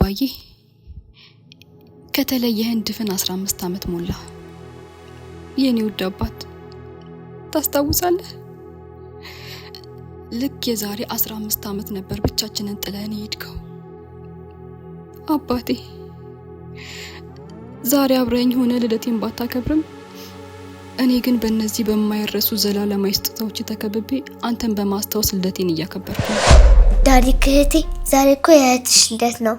አባዬ ከተለየህን ድፍን 15 ዓመት ሞላ። የኔ ውድ አባት ታስታውሳለህ? ልክ የዛሬ 15 ዓመት ነበር ብቻችንን ጥለን ሄድከው። አባቴ ዛሬ አብረኝ ሆነ ልደቴን ባታከብርም እኔ ግን በእነዚህ በማይረሱ ዘላለማዊ ስጦታዎች ተከብቤ አንተን በማስታወስ ልደቴን እያከበርኩ ነው። ዳዲ ክህቴ ዛሬ እኮ የእህትሽ ልደት ነው።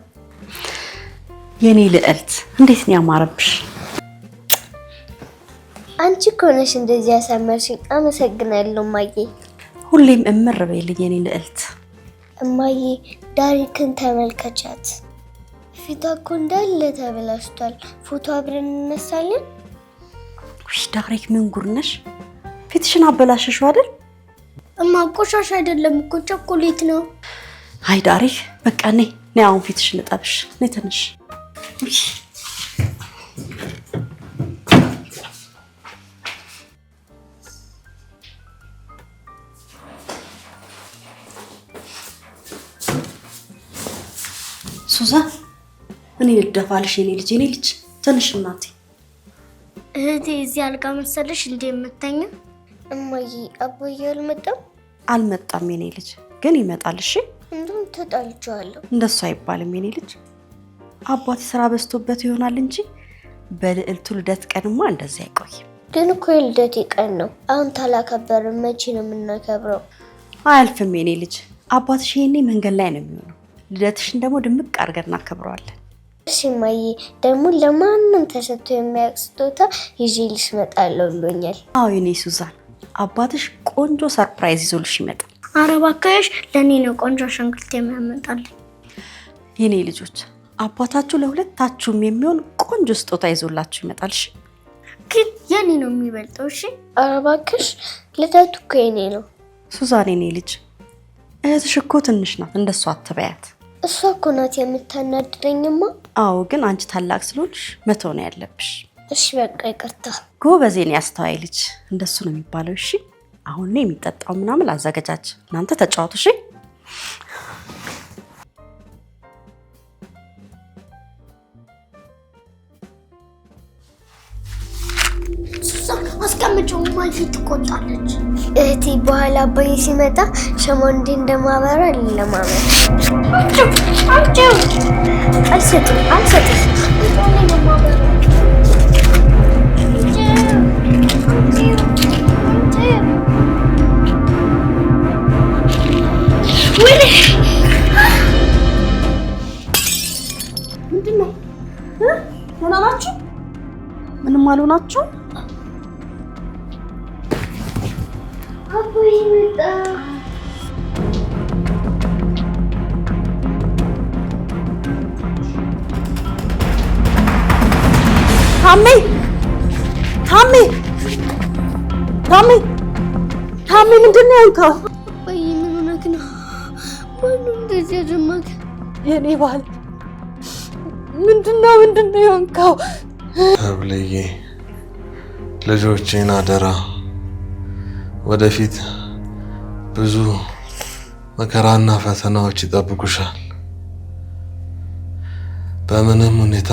የኔ ልዕልት እንዴት ነው ያማረብሽ! አንቺ እኮ ነሽ እንደዚህ ያሳመርሽኝ። አመሰግናለሁ እማዬ። ሁሌም እምር በይልኝ የኔ ልዕልት። እማዬ ዳሪክን ተመልከቻት። ፊቷ እኮ እንዳለ ተበላሽቷል። ፎቶ አብረን እንነሳለን? ውይ ዳሪክ ምን ጉር ነሽ? ፊትሽን አበላሽሽው አይደል? እማ ቆሻሻ አይደለም እኮ ቸኮሌት ነው። አይ ዳሪክ በቃ ነይ አሁን ፊትሽን ልጠብሽ። ነይ ትንሽ ሱዛን እኔ ልደፋልሽ የኔ ልጅ ትንሽ እናቴ። እህቴ እዚህ አልጋ መሰለሽ እንደ የምተኛ? እማዬ አባዬ አልመጣም የኔ ልጅ ግን ይመጣል። እሺ እንደውም ተጣልቻለሁ። እንደሱ አይባልም የኔ ልጅ። አባቴ ስራ በዝቶበት ይሆናል እንጂ በልዕልቱ ልደት ቀንማ እንደዚህ አይቆይም። ግን እኮ የልደቴ ቀን ነው። አሁን ታላከበርን መቼ ነው የምናከብረው? አያልፍም የኔ ልጅ። አባትሽ ይሄኔ መንገድ ላይ ነው የሚሆነው። ልደትሽን ደግሞ ድምቅ አድርገን እናከብረዋለን። እሺ እማዬ፣ ደግሞ ለማንም ተሰጥቶ የሚያውቅ ስጦታ ይዤልሽ እመጣለሁ ብሎኛል። አዎ የኔ ሱዛን፣ አባትሽ ቆንጆ ሰርፕራይዝ ይዞልሽ ይመጣል። ኧረ እባክሽ ለኔ ነው ቆንጆ አሻንጉሊት የሚያመጣልኝ። የኔ ልጆች አባታችሁ ለሁለታችሁም የሚሆን ቆንጆ ስጦታ ይዞላችሁ ይመጣል። እሺ ግን የኔ ነው የሚበልጠው። እሺ ኧረ እባክሽ ልደቱ እኮ የኔ ነው። ሱዛን የኔ ልጅ እህትሽ እኮ ትንሽ ናት፣ እንደሷ አትበያት። እሷ እኮ ናት የምታናድደኝማ። አዎ ግን አንቺ ታላቅ ስለሆንሽ መተው ነው ያለብሽ። እሺ በቃ ይቅርታ። ጎበዝ የኔ አስተዋይ ልጅ፣ እንደሱ ነው የሚባለው። እሺ አሁን ነው የሚጠጣው ምናምን አዘጋጃች፣ እናንተ ተጫወቱ። እሺ ሱዛን አስቀምጪው፣ ማልፊ ትቆጣለች። እህቴ በኋላ አባዬ ሲመጣ ሸማው እንዴ እንደማበራ ለማመን። አንቺው አልሰጥም ምንድነው? ምን አላችሁ? ምንም አልሆናችሁ? አባዬ መጣ። ታሜ ምንድነው ያልከው? አባዬ ምን ሆነክ ነው? ማነው እንደዚህ ያደረገ? የኔ ባል ምንድነው ያልከው? አብለዬ ልጆቼን አደራ። ወደፊት ብዙ መከራና ፈተናዎች ይጠብቁሻል። በምንም ሁኔታ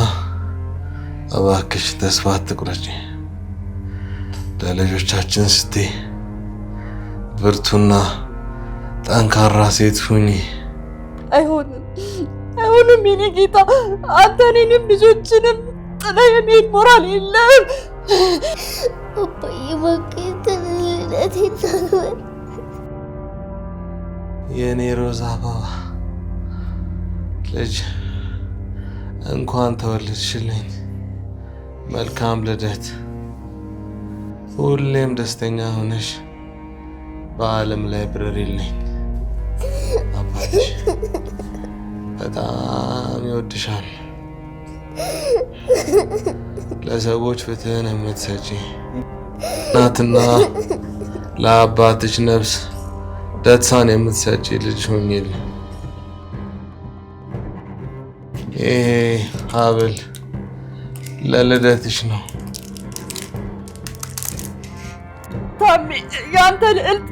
እባክሽ ተስፋ አትቁረጪ። ለልጆቻችን ስትይ ብርቱና ጠንካራ ሴት ሁኚ። አይሆንም የኔ ጌታ፣ አንተ እኔንም ልጆችንም ጥለህ የመሄድ ሞራል የለም። አባዬ እባክህ ልደቴን ታክብር። የኔ ሮዛ አበባ ልጅ እንኳን ተወለድሽልኝ። መልካም ልደት። ሁሌም ደስተኛ ሆነሽ በዓለም ላይ ብረሪልኝ። አባትሽ በጣም ይወድሻል። ለሰዎች ፍትህን የምትሰጪ እናትና ለአባትሽ ነፍስ ደስታን የምትሰጪ ልጅ ሁኚልኝ። ይሄ ሀብል ለልደትሽ ነው። ታሜ ያንተ ልዕልት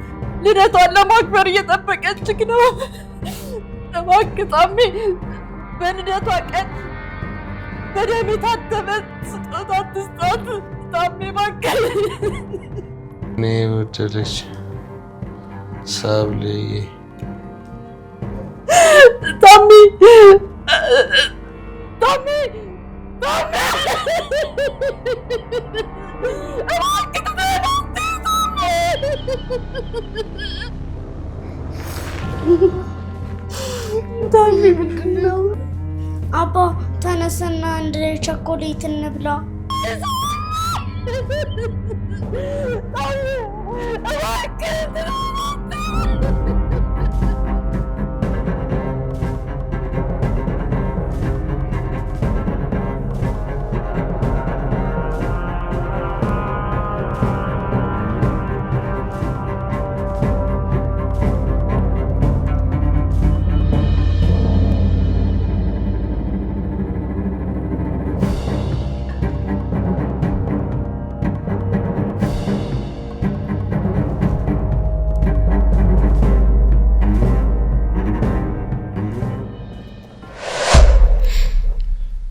ልደቷን ለማክበር እየጠበቀችክ ነው። እባክህ ታሜ በልደቷ ቀን በደም የታተመ ስጦታ ትስጣት ታሜ ባከል እኔ ወደደች ሰብልዬ ታሜ አባ ተነስና አንድ ቸኮሌት እንብላ።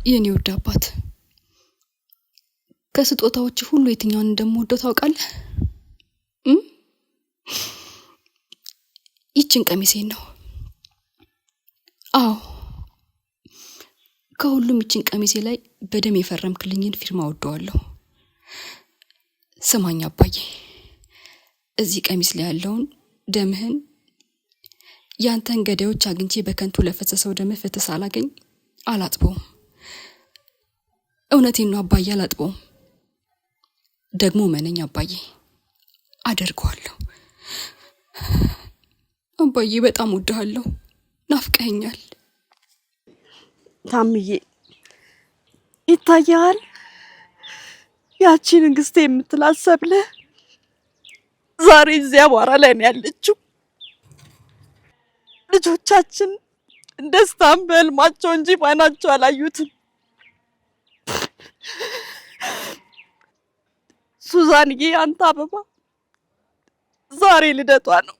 የኔ ውድ አባት ከስጦታዎች ሁሉ የትኛውን እንደምወደው ታውቃለህ? ይችን ቀሚሴን ነው። አዎ ከሁሉም ይችን ቀሚሴ ላይ በደም የፈረምክልኝን ፊርማ ወደዋለሁ። ስማኝ አባዬ፣ እዚህ ቀሚስ ላይ ያለውን ደምህን ያንተን ገዳዮች አግኝቼ በከንቱ ለፈሰሰው ደምህ ፍትህ ሳላገኝ አላጥበውም። እውነቴን ነው አባዬ፣ አላጥበውም። ደግሞ መነኝ አባዬ፣ አደርገዋለሁ። አባዬ በጣም ወድሃለሁ፣ ናፍቀኸኛል። ታምዬ ይታያል ያቺ ንግስቴ የምትላት ሰብለ ዛሬ እዚያ አቧራ ላይ ነው ያለችው። ልጆቻችን ደስታን በህልማቸው እንጂ ባይናቸው አላዩትም። ሱዛንዬ አንተ አበባ ዛሬ ልደቷ ነው።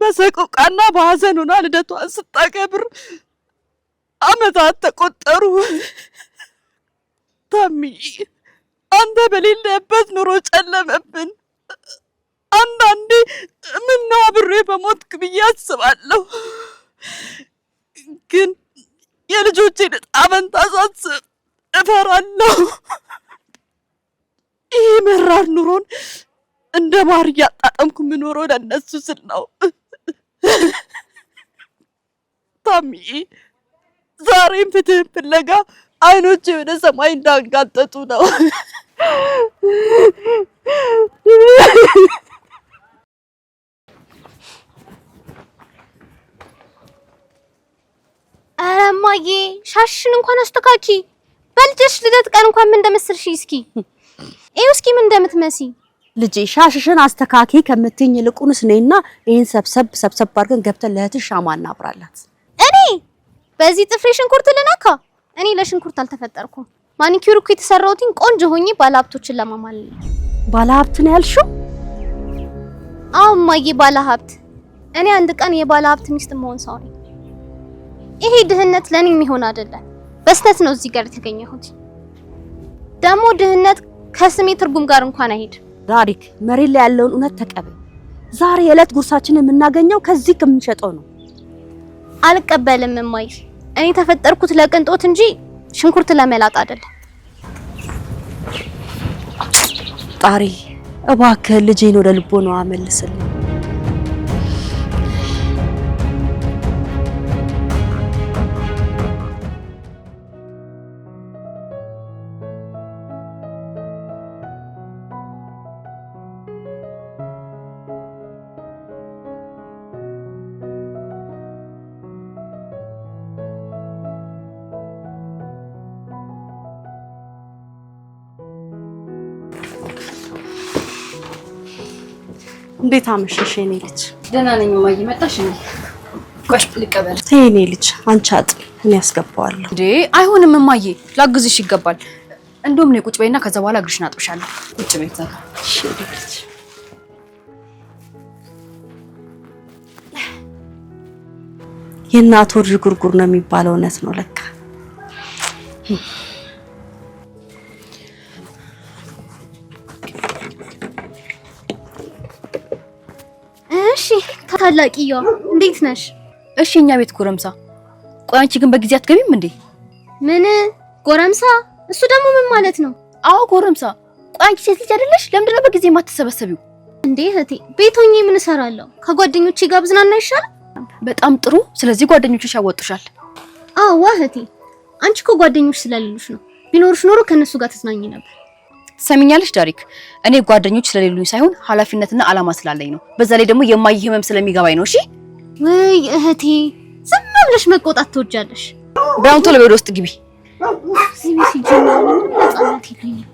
በሰቆቃና በሐዘን ሆና ልደቷን ስታከብር አመታት ተቆጠሩ። ታምዬ አንተ በሌለበት ኑሮ ጨለመብን። አንዳንዴ ምነው አብሬ በሞትክ ብዬ አስባለሁ። ግን የልጆቼን ዕጣ ፈንታ ሳስብ እፈራለሁ። ይህ መራር ኑሮን እንደ ማር እያጣጣምኩ የምኖረው ለእነሱ ስል ነው። ታምዬ ዛሬም ፍትህን ፍለጋ አይኖቼ ወደ ሰማይ እንዳንጋጠጡ ነው። ኧረ እማዬ ሻሽን እንኳን አስተካኪ። በልጅሽ ልደት ቀን እንኳን ምን እንደመሰልሽ እስኪ ይኸው እስኪ ምን እንደምትመሲ ልጄ። ሻሽሽን አስተካኪ ከምትኝ ይልቁንስ ነይና ይሄን ሰብሰብ አድርገን ገብተን ለእህትሽ ሻማ እናብራላት። እኔ በዚህ ጥፍሬ ሽንኩርት ልነካ? እኔ ለሽንኩርት አልተፈጠርኩም። ማኒኪዩር እኮ የተሰራሁትኝ ቆንጆ ሆኜ ባለሀብቶችን ለማማለል ነው። ባለሀብት ነው ያልሽው? አዎ እማዬ ባለሀብት። እኔ አንድ ቀን የባለሀብት ሚስት መሆን ሰው ነኝ። ይሄ ድህነት ለኔ የሚሆን አይደለም። በስተት ነው እዚህ ጋር የተገኘሁት። ደግሞ ድህነት ከስሜ ትርጉም ጋር እንኳን አይሄድ። ዳሪክ መሬት ላይ ያለውን እውነት ተቀበል። ዛሬ የዕለት ጉርሳችንን የምናገኘው ከዚህ ከምንሸጠው ነው። አልቀበልም እማዬ። እኔ ተፈጠርኩት ለቅንጦት እንጂ ሽንኩርት ለመላጥ አይደለም። ጣሪ እባክህ ልጄን ወደ ልቦናዋ መልስልኝ። እንዴት አመሸሽ የኔ ልጅ? ደህና ነኝ እማዬ። መጣሽ እንዴ? ቆይ ልቀበል። ተይ የኔ ልጅ አንቺ አጥቢ፣ እኔ ያስገባዋለሁ። እንዴ አይሆንም እማዬ፣ ላግዝሽ ይገባል። እንደውም ነይ ቁጭ በይና ከዛ በኋላ እግርሽን አጥብሻለሁ። ቁጭ በይ ተጋ። እሺ ልጅ። የእናት ወር ጉርጉር ነው የሚባለው እውነት ነው ለካ። እሺ ታላቂዋ እንዴት ነሽ? እሺ እኛ ቤት ጎረምሳ። ቆይ አንቺ ግን በጊዜ አትገቢም እንዴ? ምን ጎረምሳ? እሱ ደግሞ ምን ማለት ነው? አዎ ጎረምሳ። ቆይ አንቺ ሴት ልጅ አይደለሽ? ለምንድን ነው በጊዜ የማትሰበሰቢው እንዴ? እህቴ ቤት ሆኜ ምን እሰራለሁ? ከጓደኞቼ ጋር ብዝናና ይሻላል። በጣም ጥሩ። ስለዚህ ጓደኞችሽ ያወጡሻል። አዎ እህቴ፣ አንቺ እኮ ጓደኞች ስለሌሉሽ ነው። ቢኖርሽ ኖሮ ከነሱ ጋር ተዝናኝ ነበር። ትሰሚኛለሽ ዳሪክ፣ እኔ ጓደኞች ስለሌሉኝ ሳይሆን ኃላፊነትና አላማ ስላለኝ ነው። በዛ ላይ ደግሞ የማይ ህመም ስለሚገባኝ ነው። እሺ ወይ እህቴ፣ ዝም ብለሽ መቆጣት ትወጃለሽ። ቢያንስ ቶሎ ወደ ውስጥ ግቢ። እዚህ ቤት ሲጀምር ምን ነፃነት የለኝም።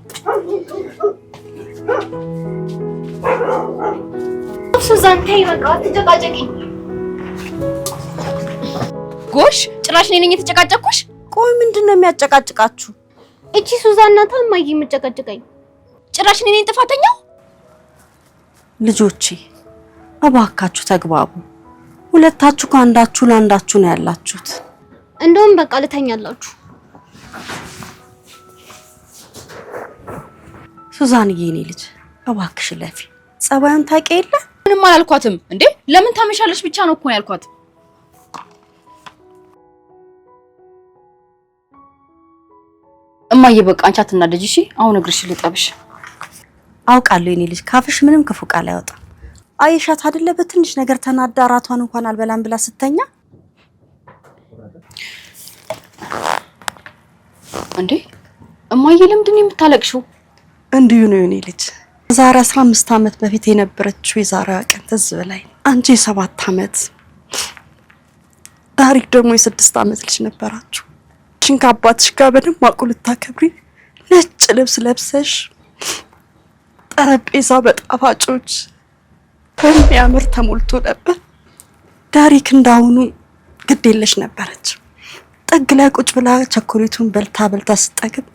ሱዛን ተይ በቃ አትጨቃጨቂኝ። ጎሽ ጭራሽ እኔ ነኝ የተጨቃጨቅኩሽ? ቆይ ምንድነው የሚያጨቃጭቃችሁ? እቺ ሱዛን ናት እማዬ የምጨቃጨቀኝ። ጭራሽ እኔ ነኝ ጥፋተኛው? ልጆቼ እባካችሁ ተግባቡ። ሁለታችሁ ከአንዳችሁ ለአንዳችሁ ነው ያላችሁት። እንደውም በቃ ልተኛላችሁ። ሱዛንዬ የኔ ልጅ እባክሽ ለፊ ጸባዩን ታውቂ የለ? ምንም አላልኳትም እንዴ። ለምን ታመሻለሽ ብቻ ነው እኮ ያልኳት። እማዬ በቃ አንቺ አትናደጂ እሺ። አሁን እግርሽ ልጠብሽ። አውቃለሁ የኔ ልጅ ካፍሽ ምንም ክፉ ቃል አይወጣም። አይሻት አይደለ በትንሽ ነገር ተናዳ ራቷን እንኳን አልበላም ብላ ስተኛ እንዴ። እማዬ ለምንድን ነው የምታለቅሽው? እንዲሁ ነው የኔ ልጅ። ዛሬ 15 ዓመት በፊት የነበረችው የዛሬዋ ቀን ትዝ ብላኝ። አንቺ የ7 ዓመት ዳሪክ ደግሞ የ6 ዓመት ልጅ ነበራችሁ። ሽንካ አባትሽ ጋር በደማቁ ልታከብሪ ነጭ ልብስ ለብሰሽ ጠረጴዛ በጣፋጮች በሚያምር ተሞልቶ ነበር። ዳሪክ እንዳሁኑ ግድ የለሽ ነበረች። ጥግ ላይ ቁጭ ብላ ቸኮሌቱን በልታ ስጠግብ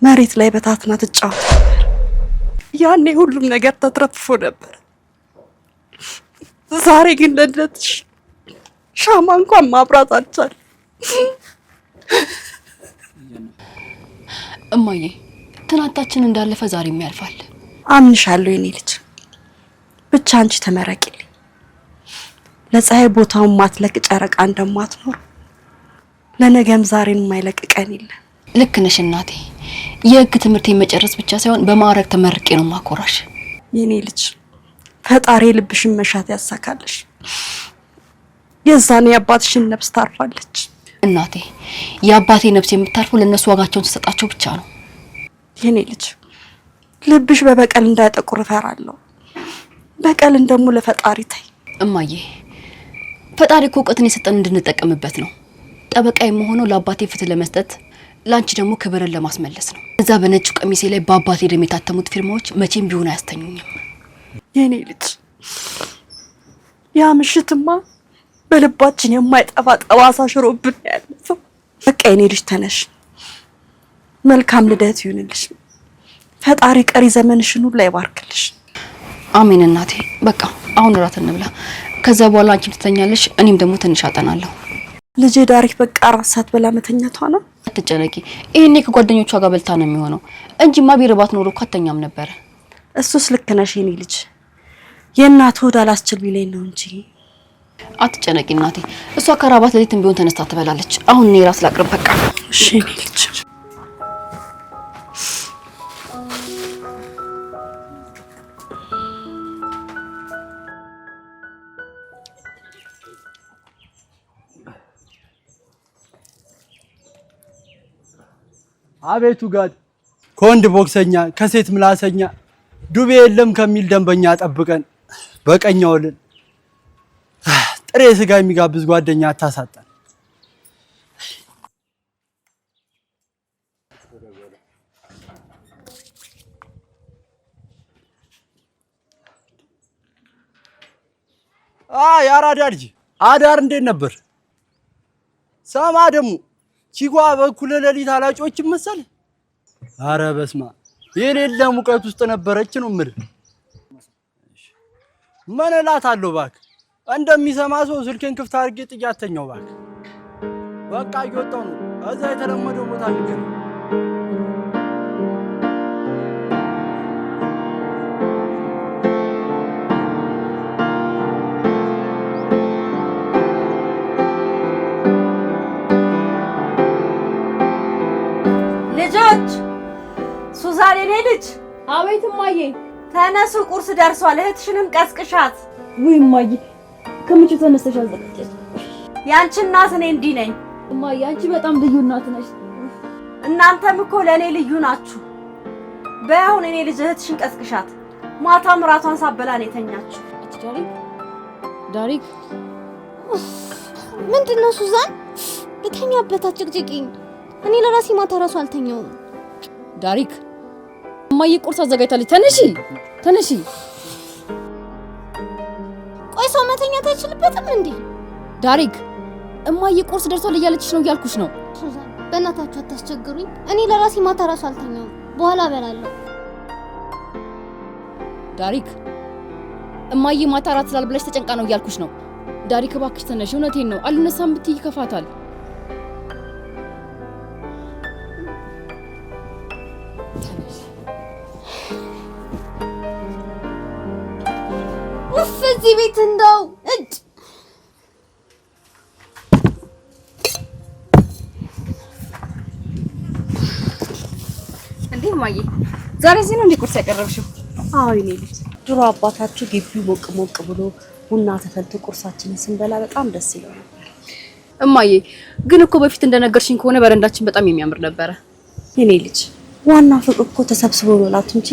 መሬት ላይ በታትና ትጫወት ነበር። ያኔ ሁሉም ነገር ተትረፍፎ ነበር። ዛሬ ግን ለልደትሽ ሻማ እንኳን ማብራት አልቻለም። እማዬ ትናንታችን እንዳለፈ ዛሬም ያልፋል። አምንሻለሁ የኔ ልጅ። ብቻ አንቺ ተመረቂልኝ። ለፀሐይ ቦታውን ማትለቅ ጨረቃ እንደማትኖር ለነገም ዛሬን የማይለቅ ቀን የለም። ልክ ነሽ እናቴ። የህግ ትምህርቴን መጨረስ ብቻ ሳይሆን በማዕረግ ተመርቄ ነው ማኮራሽ። የኔ ልጅ ፈጣሪ ልብሽን መሻት ያሳካልሽ። የዛኔ አባትሽን ነፍስ ታርፋለች። እናቴ የአባቴ ነፍስ የምታርፈው ለነሱ ዋጋቸውን ተሰጣቸው ብቻ ነው። የኔ ልጅ ልብሽ በበቀል እንዳይጠቁር እፈራለሁ። በቀልን ደግሞ ለፈጣሪ ታይ። እማዬ ፈጣሪ እኮ እውቀትን የሰጠን እንድንጠቀምበት ነው። ጠበቃ የምሆነው ለአባቴ ፍትህ ለመስጠት፣ ላንቺ ደግሞ ክብርን ለማስመለስ ነው። እዛ በነጭ ቀሚሴ ላይ በአባቴ ደም የታተሙት ፊርማዎች መቼም ቢሆን አያስተኙኝም። የኔ ልጅ ያ ምሽትማ በልባችን የማይጠፋ ጠባሳ ሽሮብን ያለፈው። በቃ የኔ ልጅ ተነሽ። መልካም ልደት ይሁንልሽ። ፈጣሪ ቀሪ ዘመንሽን ሁሉ ይባርክልሽ። አሜን እናቴ። በቃ አሁን እራት እንብላ። ከዛ በኋላ አንቺም ትተኛለሽ፣ እኔም ደግሞ ትንሽ አጠናለሁ። ልጄ ዳሪክ በቃ 4 ሰዓት በላ መተኛቷ ነው። አትጨነቂ። ይሄኔ ከጓደኞቿ ጋር በልታ ነው የሚሆነው እንጂማ ቢርባት ኖሮ እኮ አተኛም ነበር። እሱስ ልክ ነሽ የኔ ልጅ። የእናት ሆድ አላስችል ቢለኝ ነው እንጂ። አትጨነቂ እናቴ። እሷ ከራባት ለሊትም ቢሆን ተነስታ ትበላለች። አሁን እኔ ራስ ላቅርብ በቃ። እሺ የኔ ልጅ። አቤቱ ጋድ ከወንድ ቦክሰኛ ከሴት ምላሰኛ ዱቤ የለም ከሚል ደንበኛ ጠብቀን በቀኛውልን ጥሬ ስጋ የሚጋብዝ ጓደኛ አታሳጣን። ያራዳ ልጅ አዳር እንዴት ነበር? ሰማ ደግሞ ቺጓ በኩለ ሌሊት አላጮች መሰል። አረ በስማ የሌለ ሙቀት ውስጥ ነበረች ነው ምር። ምን እላታለሁ እባክህ። እንደሚሰማ ሰው ስልኬን ክፍት አድርጌ ጥያተኛው እባክህ። በቃ እየወጣሁ ነው። እዛ የተለመደው ቦታ እንገናኝ። ልጆች ሱዛን የኔ ልጅ። አቤት እማዬ። ተነሱ ቁርስ ደርሷል። እህትሽንም ቀስቅሻት። ውይ እማዬ ከምቹ ተነስተሽ አዘጋጀሽ። ያንቺ እናት እኔ እንዲህ ነኝ። እማዬ አንቺ በጣም ልዩ እናት ነሽ። እናንተም እኮ ለኔ ልዩ ናችሁ። በአሁን እኔ ልጅ እህትሽን ቀስቅሻት። ማታ ምራቷን ሳበላ ነው የተኛችው። ዳሪክ ምንድነው ሱዛን? ልተኛበት አጭቅጭቂኝ። እኔ ለራሴ ማታ ራሱ አልተኛውም። ዳሪክ እማዬ ቁርስ አዘጋጅታለች። ተነሺ። ቆይ ሰው መተኛት አይችልበትም እንዴ? ዳሪክ እማዬ ቁርስ ደርሷል እያለችሽ ነው እያልኩሽ ነው። ሱዛን በእናታችሁ አታስቸግሩኝ። እኔ ለራሴ ማታ ራሱ አልተኛውም። በኋላ እበላለሁ። ዳሪክ እማዬ ማታ እራት ስላልበላሽ ተጨንቃ ነው እያልኩሽ ነው። ዳሪክ እባክሽ ተነሺ። እውነቴን ነው። አልነሳም ብትይ ይከፋታል። እዚህ ቤት እንደው እድ እንዴ ማዬ ዛሬ እዚህ ነው እንዴ ቁርስ ያቀረብሽው? አዎ የኔ ልጅ፣ ድሮ አባታችሁ ግቢው ሞቅ ብሎ ቡና ተፈልቶ ቁርሳችንን ስንበላ በጣም ደስ ይለው ነበር። እማዬ ግን እኮ በፊት እንደነገርሽኝ ከሆነ በረንዳችን በጣም የሚያምር ነበረ። የኔ ልጅ ዋና ፍቅር እኮ ተሰብስቦ መብላት እንጂ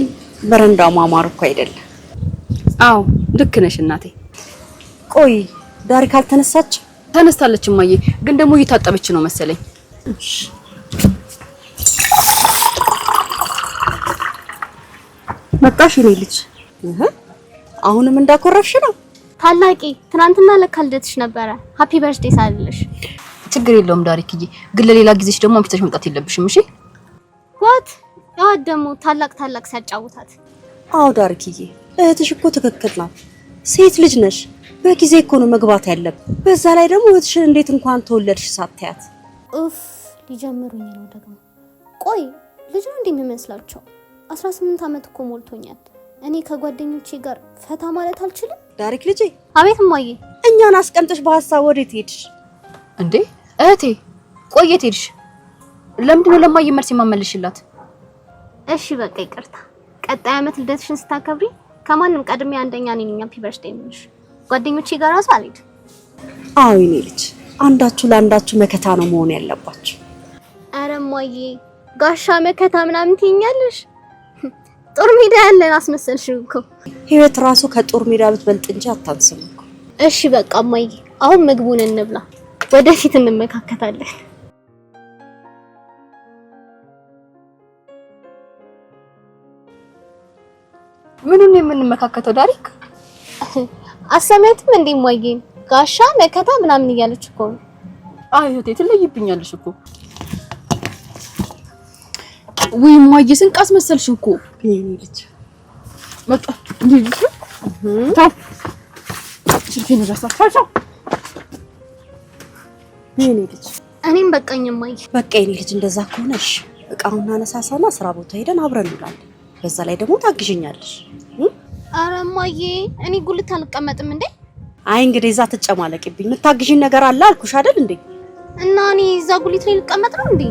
በረንዳው ማማር እኮ አይደለም። አዎ ልክ ነሽ እናቴ። ቆይ ዳሪክ አልተነሳች? ተነስታለች እማዬ፣ ግን ደግሞ እየታጠበች ነው መሰለኝ። መጣሽ የኔ ልጅ? አሁንም እንዳኮረፍሽ ነው? ታላቂ ትናንትና ለካ ልደትሽ ነበረ። ሃፒ በርዝዴይ ሳልልሽ። ችግር የለውም ዳሪክዬ፣ ግን ለሌላ ጊዜሽ ደግሞ አምጥተሽ መምጣት የለብሽም እሺ? ዋት ያው ደግሞ ታላቅ ሲያጫውታት። አዎ ዳሪክዬ፣ እህትሽ እኮ ትክክል ናት። ሴት ልጅ ነሽ፣ በጊዜ እኮ ነው መግባት ያለብን። በዛ ላይ ደግሞ እህትሽን እንዴት እንኳን ተወለድሽ ሳታያት። ኡፍ ሊጀምሩኝ ነው ደግሞ። ቆይ ልጅ ነው እንደሚመስላቸው? 18 ዓመት እኮ ሞልቶኛል። እኔ ከጓደኞቼ ጋር ፈታ ማለት አልችልም? ዳሪክ ልጄ። አቤት እማዬ። እኛን አስቀምጠሽ በሐሳብ ወዴት ሄድሽ? እንዴ እህቴ ቆየት ሄድሽ? ለምንድን ነው ለማየ መልስ የማመልሽላት? እሺ በቃ ይቅርታ። ቀጣይ ዓመት ልደትሽን ስታከብሪ ከማንም ቀድሜ አንደኛ ነኝ። ሃፒ በርዝዴይ ምንሽ ጓደኞቼ ጋር ራሱ አልሄድም። አዎ የኔ ልጅ፣ አንዳችሁ ለአንዳችሁ መከታ ነው መሆን ያለባችሁ። አረ እማዬ ጋሻ መከታ ምናምን ትይኛለሽ? ጦር ሜዳ ያለን አስመሰልሽው እኮ። ህይወት ራሱ ከጦር ሜዳ ብትበልጥ እንጂ አታንስም እኮ። እሺ በቃ እማዬ፣ አሁን ምግቡን እንብላ፣ ወደፊት እንመካከታለን። ምኑን የምንመካከተው ዳሪክ? አሰማያትም እንዴ እማዬ? ጋሻ መከታ ምናምን እያለች እኮ ነው። አይ እህቴ ትለይብኛለሽ እኮ። ወይ እማዬ ስንቃስ መሰልሽ እኮ የኔ ልጅ። መጣ ልጅ ታው ሽልፊን ረሳቻቻ። የኔ ልጅ እኔም በቃኝ እማዬ። በቃ የኔ ልጅ፣ እንደዛ ከሆነሽ እቃውን አነሳሳና ስራ ቦታ ሄደን አብረን እንውላለን። በዛ ላይ ደግሞ ታግዥኛለሽ። አረ እማዬ እኔ ጉልት አልቀመጥም እንዴ? አይ እንግዲህ እዛ ትጨማለቅብኝ። የምታግዥኝ ነገር አለ አልኩሽ አይደል እንዴ? እና እኔ እዛ ጉልት ላይ ልቀመጥ ነው እንዴ?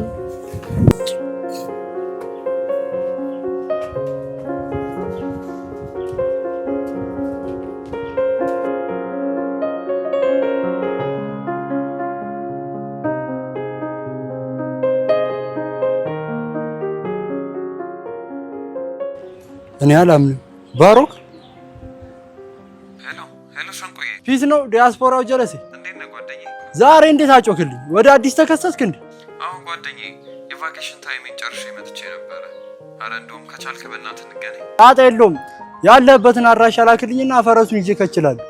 እኔ አላምንም። ባሮክ ሄሎ ሸንቆዬ፣ ፊት ነው ዲያስፖራው ጀለሴ። እንዴት ነህ ጓደኛዬ? ዛሬ እንዴት አጮክልኝ? ወደ አዲስ ተከሰስክ እንዴ? አሁን ጓደኛዬ የቫኬሽን ታይሜን ጨርሼ መጥቼ ነበረ። አረ እንደውም ከቻልክ በእናትህ እንገናኝ። ጣጣ የለውም። ያለህበትን አድራሻ ላክልኝና ፈረሱን ይዤ ከችላለሁ።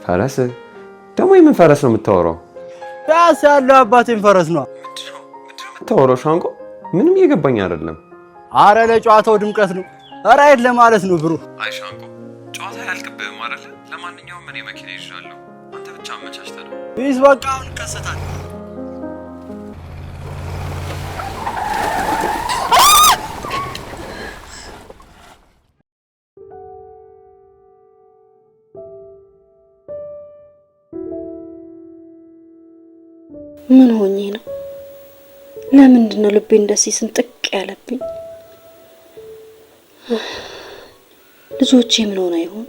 ፈረስ ደግሞ የምን ፈረስ ነው የምታወራው? ፒያሳ ያለው አባቴን ፈረስ ነው። ምንድነው የምታወራው ሻንቆ? ምንም እየገባኝ አይደለም። አረ ለጨዋታው ድምቀት ነው። ራይድ ለማለት ነው ብሩ። አይ ሻንቆ ጨዋታ ያልቅብህም አይደለ? ለማንኛውም እኔ መኪና ይዣለሁ። አንተ ብቻ አመቻችተህ ነው። ይስ በቃ አሁን ከሰታል። ምን ሆኜ ነው? ለምንድን ነው ልቤ እንደዚህ ስንጥቅ ያለብኝ? ልጆቼ ምን ሆነ ይሆን?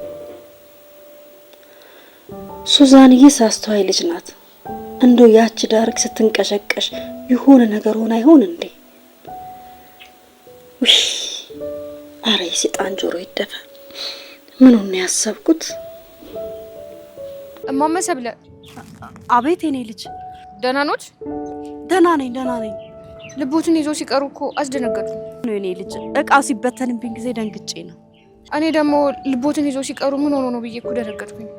ሱዛንዬ አስተዋይ ልጅ ናት። እንደው ያቺ ዳርክ ስትንቀሸቀሽ የሆነ ነገር ሆነ አይሆን እንዴ? ውይ አረ የሰይጣን ጆሮ ይደፈ። ምን ሆነ ያሰብኩት? እማማ ሰብለ። አቤት የኔ ልጅ። ደህና ኖት? ደህና ነኝ። ልቦትን ይዞ ሲቀሩ እኮ አስደነገጡ ነው የኔ ልጅ። እቃው ሲበተንብኝ ጊዜ ደንግጬ ነው። እኔ ደግሞ ልቦትን ይዞ ሲቀሩ ምን ሆኖ ነው ብዬ እኮ ደነገጥኩኝ።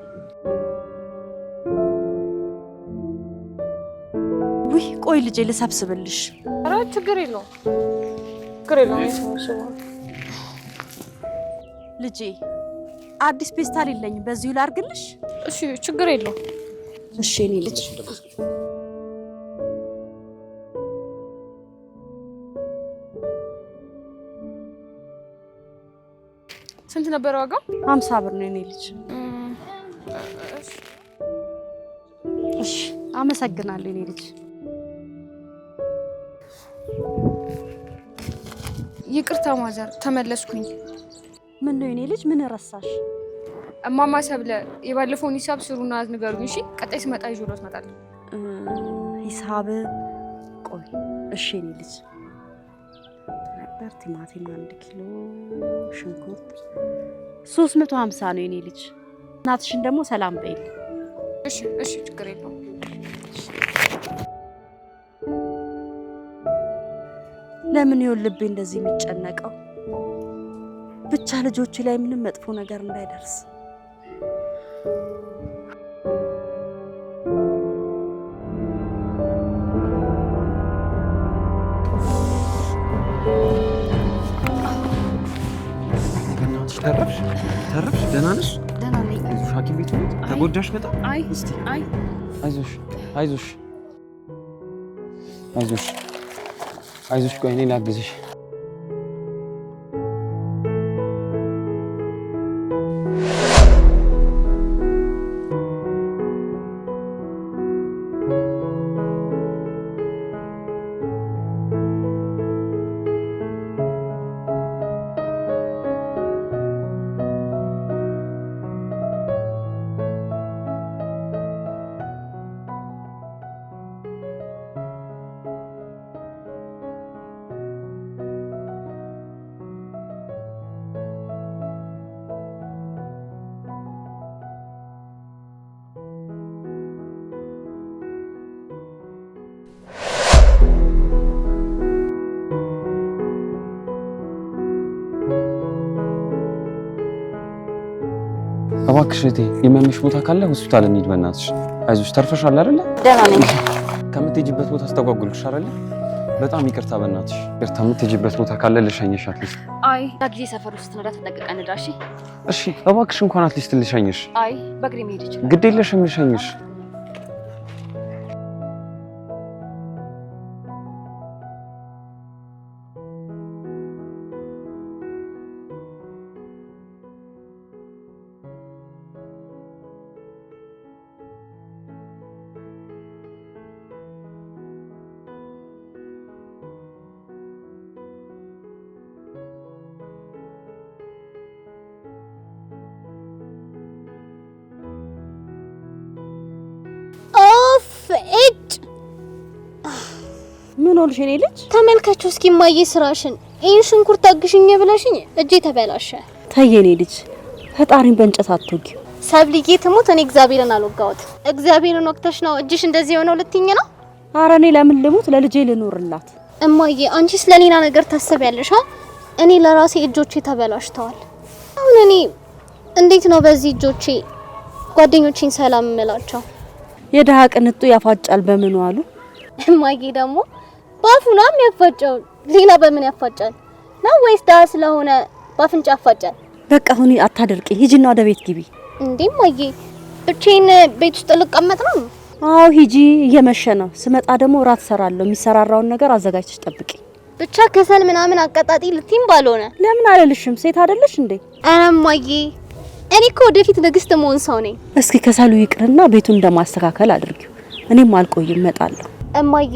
ውይ ቆይ ልጄ ልሰብስብልሽ። ኧረ ችግር የለውም። ልጄ አዲስ ፔስታል የለኝም፣ በዚሁ ላርግልሽ? እሺ ችግር የለውም። እሺ የኔ ልጅ። ስንት ነበር ዋጋው? 50 ብር ነው የኔ ልጅ። እሺ አመሰግናለሁ የኔ ልጅ። ይቅርታ ማዘር፣ ተመለስኩኝ። ምን ነው የኔ ልጅ? ምን ረሳሽ? እማማ ሰብለ የባለፈውን ሂሳብ ስሩና ንገሩኝ። እሺ ቀጣይ ስመጣ ይዤሎት እመጣለሁ። ሂሳብ ቆይ። እሺ የኔ ልጅ። ነበር ቲማቲም 1 ኪሎ፣ ሽንኩርት 350 ነው የኔ ልጅ። እናትሽን ደግሞ ሰላም በይል። እሺ ችግር የለውም። ለምን ይሁን ልቤ እንደዚህ የሚጨነቀው? ብቻ ልጆቹ ላይ ምንም መጥፎ ነገር እንዳይደርስ። ተረፍሽ? ደህና ነሽ? ደህና ነኝ። አይዞሽ፣ ሐኪም ቤት ነው። ተጎዳሽ በጣም? አይ እስቲ አይ አይዞሽ፣ ቆይ እኔ ላግዝሽ። እባክሽ እህቴ፣ የሚያምሽ ቦታ ካለ ሆስፒታል እንሂድ በእናትሽ። አይዞሽ፣ ተርፈሻል አይደለ? ደህና ነኝ። ከምትሄጂበት ቦታ አስተጓጉልሽ አይደለ? በጣም ይቅርታ በእናትሽ። ይቅርታ። የምትሄጂበት ቦታ ካለ ልሸኝሽ አትሊስት። አይ ዳግዜ ሰፈር ውስጥ ነዳ ተጠቅቀን ዳሽ። እሺ እባክሽ እንኳን አትሊስት ልሸኝሽ። አይ በእግሬ መሄድ ይችላል። ግድ የለሽም ልሸኝሽ። ምን ሆልሽ የኔ ልጅ? ተመልከቹ እስኪ ማየ ስራሽን። ይሄን ሽንኩርት አግሽኝ ብለሽኝ እጄ ተበላሸ። ተይ የኔ ልጅ፣ ፈጣሪን በእንጨት አትወጊው። ሰብልዬ ትሞት፣ እኔ እግዚአብሔርን አልወጋሁት። እግዚአብሔርን ወቅተሽ ነው እጅሽ እንደዚህ የሆነው ልትይኝ ነው? ኧረ እኔ ለምን ልሙት? ለልጄ ልኖርላት። እማዬ አንቺስ ለሌላ ነገር ታስቢያለሽ? እኔ ለራሴ እጆቼ ተበላሽተዋል። አሁን እኔ እንዴት ነው በዚህ እጆቼ ጓደኞቼን ሰላም እምላቸው? የደሃ ቅንጡ ያፋጫል በምን ዋሉ? እማዬ ደግሞ ባፉ ነው የሚያፋጨው። ሌላ በምን ያፋጫል ነው? ወይስ ደሃ ስለሆነ ባፍንጫ ያፋጫል? በቃ አሁን አታደርቂ፣ ሂጂና ወደ ቤት ግቢ። እንዴ እማዬ ብቻዬን ቤት ውስጥ ልቀመጥ ነው? አዎ ሂጂ፣ እየመሸ ነው። ስመጣ ደግሞ እራት እሰራለሁ። የሚሰራራውን ነገር አዘጋጅተሽ ጠብቂ። ብቻ ከሰል ምናምን አቀጣጢ ልትይም ባልሆነ ለምን አልልሽም? ሴት አይደለሽ እንዴ? ኧረ እማዬ እኔ እኮ ወደፊት ንግስት መሆን ሰው ነኝ። እስኪ ከሰሉ ይቅርና ቤቱን እንደማስተካከል አድርጊው። እኔም አልቆይም እመጣለሁ። እማዬ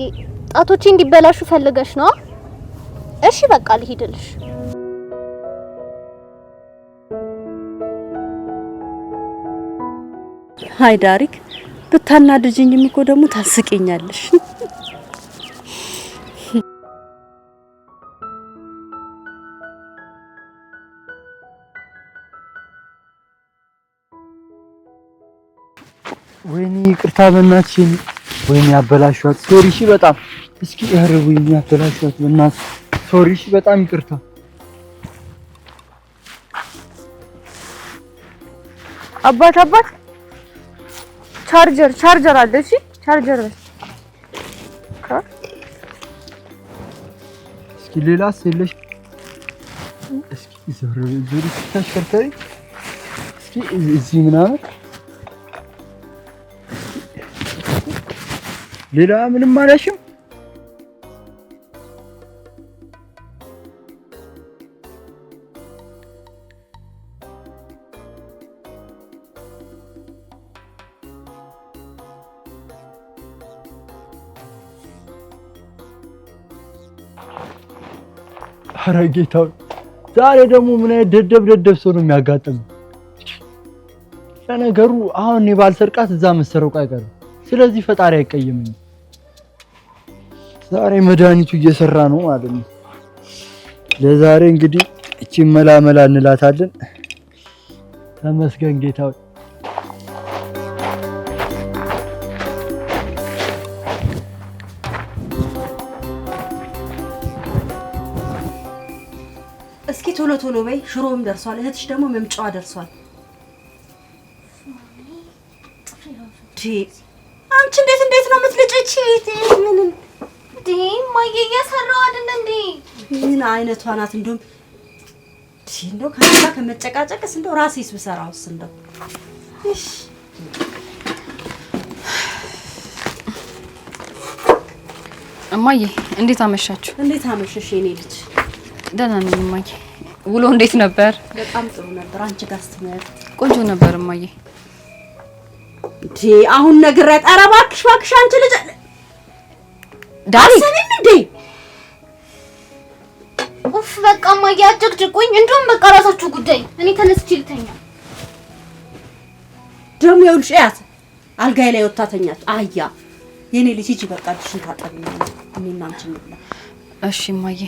ጣቶቼ እንዲበላሹ ፈልገሽ ነው? እሺ በቃ ልሂድልሽ። ሃይ ዳሪክ፣ ብታናድጂኝም እኮ ደግሞ ታስቂኛለሽ። ወይኔ ይቅርታ በእናትሽ፣ ወይኔ ያበላሽዋት። ሶሪ እሺ በጣም እስኪ ኧረ ወይኔ ያበላሽዋት በእናትሽ ሶሪ እሺ በጣም ይቅርታ። አባት ቻርጀር አለ። እሺ ቻርጀር እስኪ ሌላስ የለሽ? እስኪ ዞሪ ተሽከርከሪ እስኪ እዚህ ምናምን ሌላ ምንም አላሽም? ኧረ ጌታው ዛሬ ደግሞ ምን አይነት ደደብ ሰው ነው የሚያጋጥመው? ለነገሩ አሁን እኔ ባልሰርቃት እዛ መሰረቁ አይቀርም። ስለዚህ ፈጣሪ አይቀየመኝም። ዛሬ መድኃኒቱ እየሰራ ነው ማለት ነው። ለዛሬ እንግዲህ እቺ መላመላ እንላታለን። ተመስገን ጌታው። እስኪ ቶሎ በይ፣ ሽሮም ደርሷል። እህትሽ ደግሞ መምጫዋ ደርሷል። አንቺ እንዴት ነው የምትልጭቺ? ምን እንዴ እማዬ እየሰራሁ አይደል እንዴ? ምን አይነቷ ናት? እንደው ከዛ ከመጨቃጨቅስ እንደው ራሴስ ብሰራውስ እንደው እሺ። እማዬ እንዴት አመሻችሁ? እንዴት አመሸሽ የኔ ልጅ? ደህና ነኝ እማዬ። ውሎ እንዴት ነበር? በጣም ጥሩ ነበር። አንቺ ጋር ስትመጣ ቆንጆ ነበር እማዬ። አሁን ነግሬያት። ኧረ እባክሽ አንቺ ልጅ ዳሪ አሰሚም እንዴ? ኡፍ በቃ እማዬ አጨቅጭቁኝ። እንደውም በቃ ራሳችሁ ጉዳይ። እኔ ተነስቼ ልተኛ። ደግሞ ይኸውልሽ እያት አልጋዬ ላይ ወጣ ተኛች። አያ የኔ ልጅ ሂጂ በቃ ልጅሽን ታጠቢ። እኔና አንቺ እንብላ። እሺ እማዬ።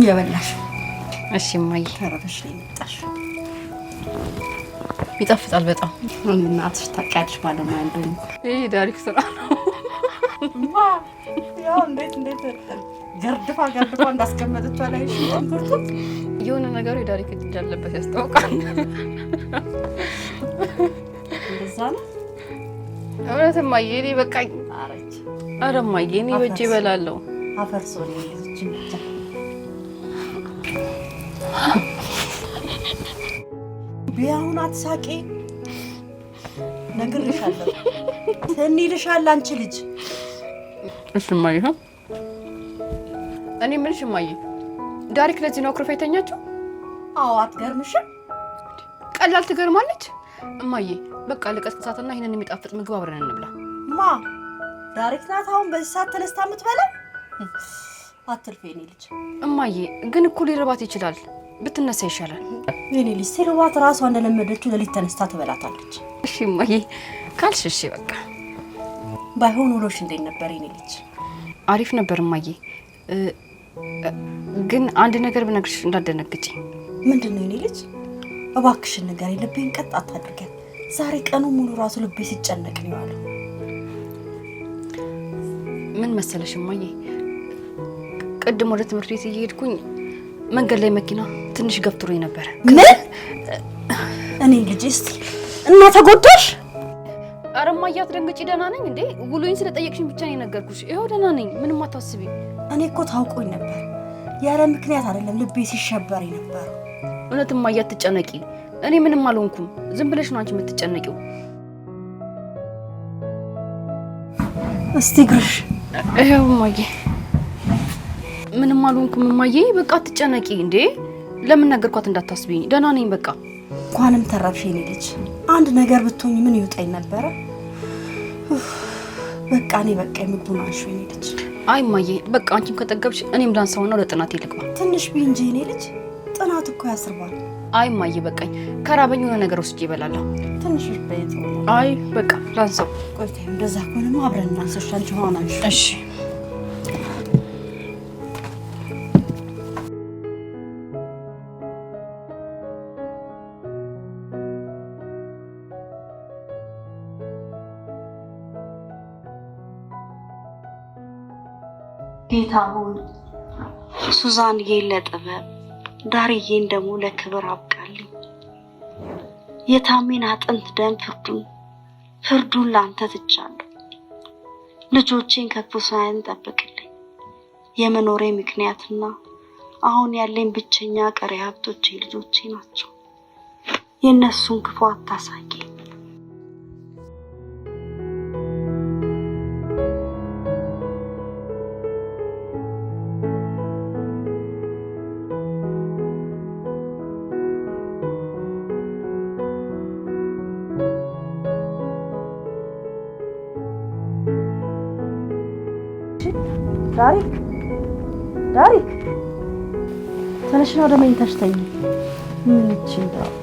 የበላሽ እሺ እማዬ። ተረፈሽ ላይ መጣሽ። ይጣፍጣል በጣም። እናትሽ ታውቂያለሽ ባለሙያ እንደሆነ። ይሄ ዳሪክ ስራ ነው። ያው እንዴት ገርድፋ እንዳስቀመጠችው ላይ ሽንኩርቱ የሆነ ነገሩ የዳሪክ እጅ ያለበት ያስታውቃል። እንደዛ ነው እውነት እማዬ። እኔ በቃኝ። ኧረ እማዬ እኔ በእጄ እበላለሁ። አፈርሶ ነው ልጅ ብቻ ቢያውን አትሳቂ። ነግሬሻለሁ። ትንይልሻል አንቺ ልጅ። እሺ እማዬ። እኔ ምንሽ እማዬ፣ ዳሪክ ለዚህ ነው አኩርፋ የተኛችው? አዎ አትገርምሽም? ቀላል ትገርማለች እማዬ። በቃ ልቀስቅሳትና ይሄንን የሚጣፍጥ ምግብ አብረን እንብላ። ማ ዳሪክ ናት አሁን በዚህ ሰዓት ተነስታ የምትበላ? አትልፌ የኔ ልጅ። እማዬ ግን እኮ ሊርባት ይችላል። ብትነሳ ይሻላል። የኔ ልጅ ሲርባት ራሷ እንደለመደችው ለሊት ተነስታ ትበላታለች። እሺ እማዬ ካልሽ እሺ በቃ። ባይሆን ውሎሽ እንዴት ነበር የኔ ልጅ? አሪፍ ነበር እማዬ። ግን አንድ ነገር ብነግርሽ እንዳትደነግጪ። ምንድነው የኔ ልጅ? እባክሽን ንገሪኝ፣ ልቤን ቀጥ አታድርገን። ዛሬ ቀኑ ሙሉ ራሱ ልቤ ሲጨነቅ ነው ያለው። ምን መሰለሽ እማዬ፣ ቅድም ወደ ትምህርት ቤት እየሄድኩኝ መንገድ ላይ መኪና ትንሽ ገፍትሮኝ ነበር። ምን? እኔ ልጅ እስቲ እና ተጎዳሽ? ኧረ እማዬ አትደንግጪ፣ ደህና ነኝ። እንዴ ውሎኝ ስለጠየቅሽኝ ብቻ ነው የነገርኩሽ። ይኸው ደህና ነኝ፣ ምንም አታስቢ። እኔ እኮ ታውቆኝ ነበር፣ ያለ ምክንያት አይደለም ልቤ ሲሸበር ነበር። እውነት እማዬ አትጨነቂ፣ እኔ ምንም አልሆንኩም። ዝም ብለሽ ነው አንቺ የምትጨነቂው። እስቲ ግርሽ። ይኸው እማዬ ምንም አልሆንኩም እማዬ፣ በቃ አትጨነቂ። እንዴ ለምን ነገርኳት እንዳታስቢኝ፣ ደህና ነኝ በቃ። እንኳንም ተረፍሽ የኔ ልጅ። አንድ ነገር ብትሆኝ ምን ይውጣኝ ነበረ? በቃ እኔ በቃ ምግቡን አንሹ የኔ ልጅ። አይ እማዬ በቃ አንቺም ከጠገብሽ እኔም ላንሳውና ወደ ጥናቴ ልግባ። ትንሽ ቢ እንጂ የኔ ልጅ፣ ጥናት እኮ ያስርባል። አይ እማዬ በቃኝ፣ ከራበኝ የሆነ ነገር ወስጄ እበላለሁ። ትንሽ በየት ነው? አይ በቃ ላንሳው። ቆይታ እንደዛ ከሆነማ አብረን እናንሳሽ። አንቺ ሆና አንሹ። እሺ ጌታ ሆይ ሱዛንዬን ለጥበብ ዳርዬን ደግሞ ለክብር አብቃልኝ። የታሜን አጥንት ደም ፍርዱን ላንተ ትቻለሁ። ልጆቼን ከክፉ ሳይን ጠብቅልኝ። የመኖሬ ምክንያትና አሁን ያለኝ ብቸኛ ቀሪ ሀብቶቼ ልጆቼ ናቸው። የነሱን ክፉ አታሳይ። ዳሪክ ተነሽና ወደ መኝታሽ ተኝ። ምን ይችላል?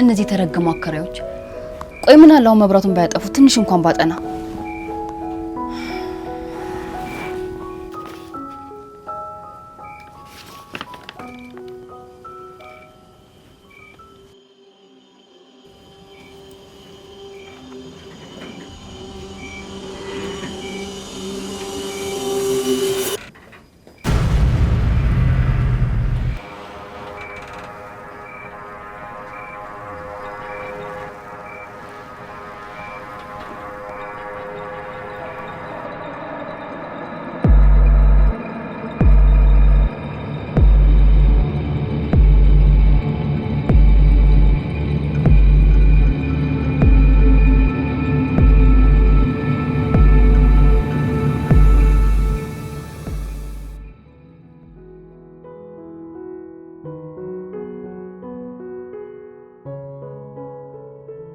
እነዚህ ተረገሙ አከራዮች። ቆይ ምን አለው መብራቱን ባያጠፉ ትንሽ እንኳን ባጠና